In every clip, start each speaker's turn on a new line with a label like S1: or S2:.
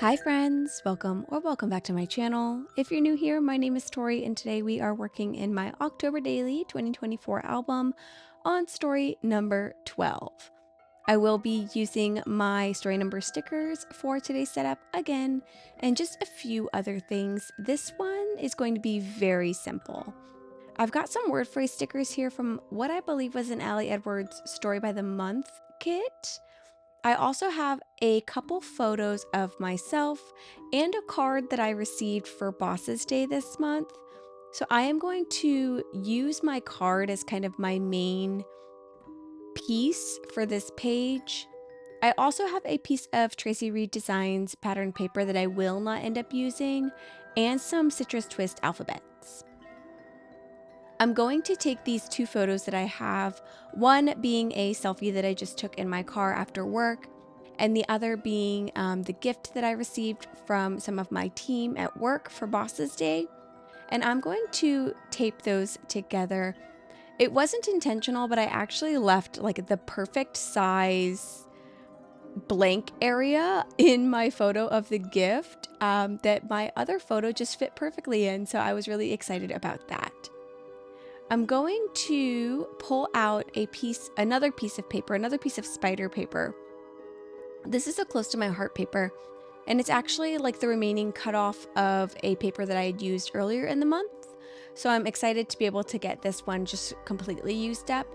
S1: Hi friends, welcome back to my channel. If you're new here, my name is Tori and today we are working in my October Daily 2024 album on story number 12. I will be using my story number stickers for today's setup again and just a few other things. This one is going to be very simple. I've got some word phrase stickers here from what I believe was an Allie Edwards Story by the Month kit. I also have a couple photos of myself and a card that I received for Bosses Day this month. So I am going to use my card as kind of my main piece for this page. I also have a piece of Tracy Reed Designs pattern paper that I will not end up using and some Citrus Twist alphabets. I'm going to take these two photos that I have, one being a selfie that I just took in my car after work, and the other being the gift that I received from some of my team at work for Bosses Day. And I'm going to tape those together. It wasn't intentional, but I actually left like the perfect size blank area in my photo of the gift that my other photo just fit perfectly in. So I was really excited about that. I'm going to pull out another piece of paper, another piece of spider paper. This is a close to my heart paper, and it's actually like the remaining cutoff of a paper that I had used earlier in the month. So I'm excited to be able to get this one just completely used up.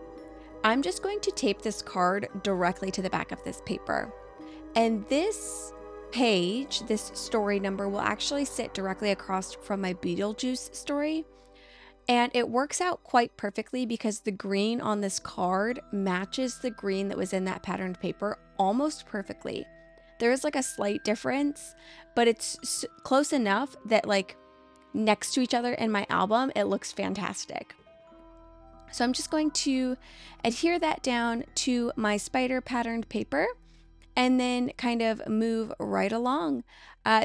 S1: I'm just going to tape this card directly to the back of this paper. And this page, this story number, will actually sit directly across from my Beetlejuice story. And it works out quite perfectly because the green on this card matches the green that was in that patterned paper almost perfectly. There is like a slight difference, but it's close enough that like next to each other in my album, it looks fantastic. So I'm just going to adhere that down to my spider patterned paper and then kind of move right along.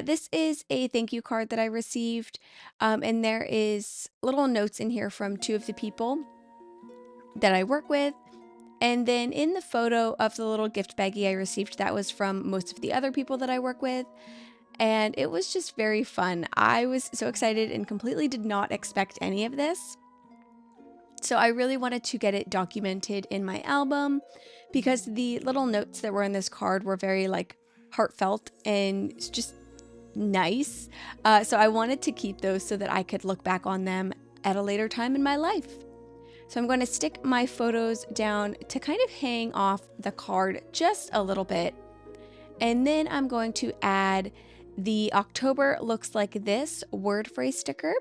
S1: This is a thank you card that I received, and there is little notes in here from two of the people that I work with. And then in the photo of the little gift baggie I received, that was from most of the other people that I work with. And it was just very fun. I was so excited and completely did not expect any of this. So I really wanted to get it documented in my album because the little notes that were in this card were very like heartfelt and just nice. So I wanted to keep those so that I could look back on them at a later time in my life. So I'm going to stick my photos down to kind of hang off the card just a little bit. And then I'm going to add the October looks like this word phrase sticker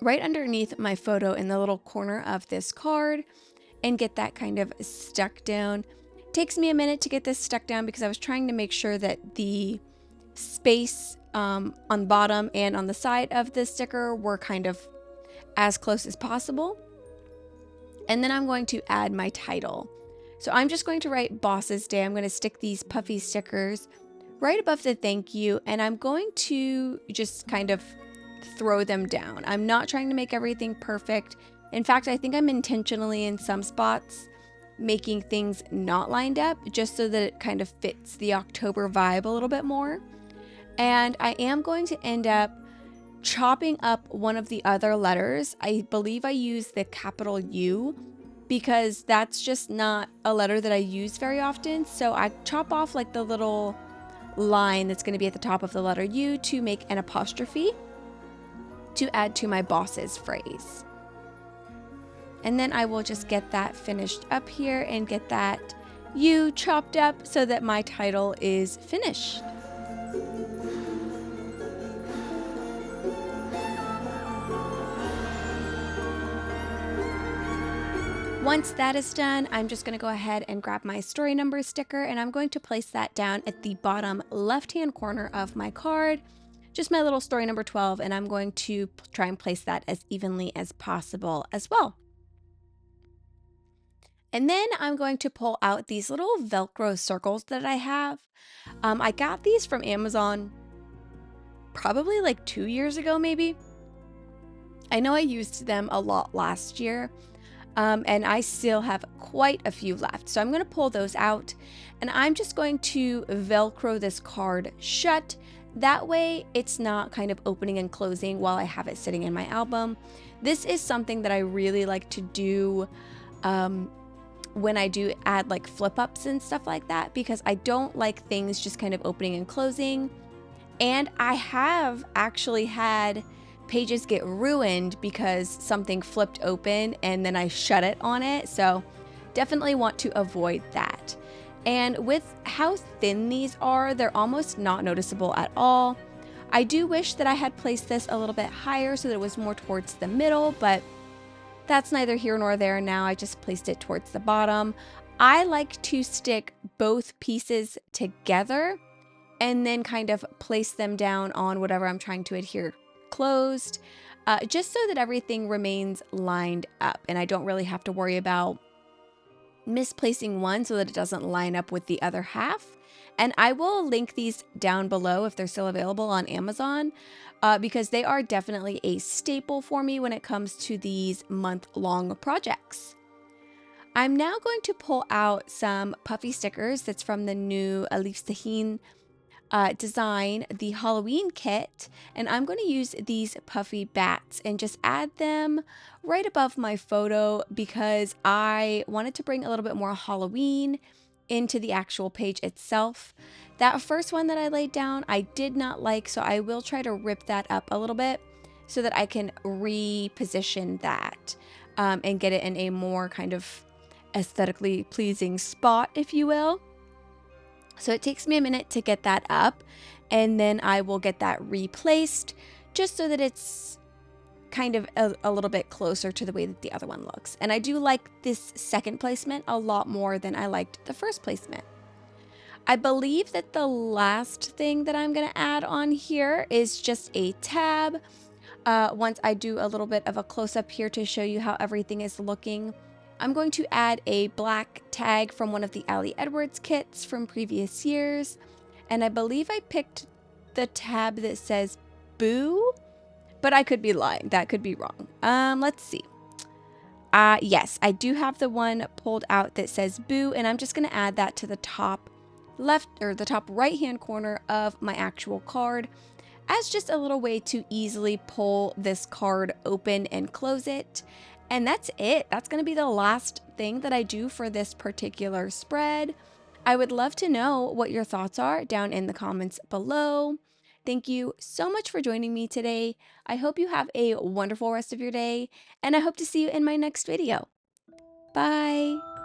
S1: right underneath my photo in the little corner of this card and get that kind of stuck down. It takes me a minute to get this stuck down because I was trying to make sure that the space on the bottom and on the side of the sticker were kind of as close as possible. And then I'm going to add my title. So I'm just going to write Bosses Day. I'm going to stick these puffy stickers right above the thank you, and I'm going to just kind of throw them down. I'm not trying to make everything perfect. In fact, I think I'm intentionally in some spots making things not lined up just so that it kind of fits the October vibe a little bit more. And I am going to end up chopping up one of the other letters. I believe I use the capital U because that's just not a letter that I use very often. So I chop off like the little line that's going to be at the top of the letter U to make an apostrophe to add to my boss's phrase. And then I will just get that finished up here and get that U chopped up so that my title is finished. Once that is done, I'm just going to go ahead and grab my story number sticker and I'm going to place that down at the bottom left-hand corner of my card, just my little story number 12, and I'm going to try and place that as evenly as possible as well. And then I'm going to pull out these little Velcro circles that I have. I got these from Amazon probably like 2 years ago, maybe. I know I used them a lot last year. and I still have quite a few left. So I'm going to pull those out, and I'm just going to Velcro this card shut. That way it's not kind of opening and closing while I have it sitting in my album. This is something that I really like to do when I do add like flip ups and stuff like that, because I don't like things just kind of opening and closing. And I have actually had pages get ruined because something flipped open and then I shut it on it. So definitely want to avoid that. And with how thin these are, they're almost not noticeable at all. I do wish that I had placed this a little bit higher so that it was more towards the middle, but that's neither here nor there now. I just placed it towards the bottom. I like to stick both pieces together and then kind of place them down on whatever I'm trying to adhere closed, just so that everything remains lined up and I don't really have to worry about misplacing one so that it doesn't line up with the other half. And I will link these down below if they're still available on Amazon, because they are definitely a staple for me when it comes to these month-long projects. I'm now going to pull out some puffy stickers that's from the new Alif Sahin design, the Halloween kit, and I'm going to use these puffy bats and just add them right above my photo because I wanted to bring a little bit more Halloween into the actual page itself. That first one that I laid down I did not like, so I will try to rip that up a little bit so that I can reposition that and get it in a more kind of aesthetically pleasing spot, if you will. So it takes me a minute to get that up, and then I will get that replaced just so that it's kind of a little bit closer to the way that the other one looks. And I do like this second placement a lot more than I liked the first placement. I believe that the last thing that I'm going to add on here is just a tab. Once I do a little bit of a close-up here to show you how everything is looking, I'm going to add a black tag from one of the Ali Edwards kits from previous years. And I believe I picked the tab that says boo, but I could be lying. That could be wrong. Let's see. Yes, I do have the one pulled out that says boo, and I'm just going to add that to the top left or the top right hand corner of my actual card as just a little way to easily pull this card open and close it. And that's it. That's going to be the last thing that I do for this particular spread. I would love to know what your thoughts are down in the comments below. Thank you so much for joining me today. I hope you have a wonderful rest of your day, and I hope to see you in my next video. Bye.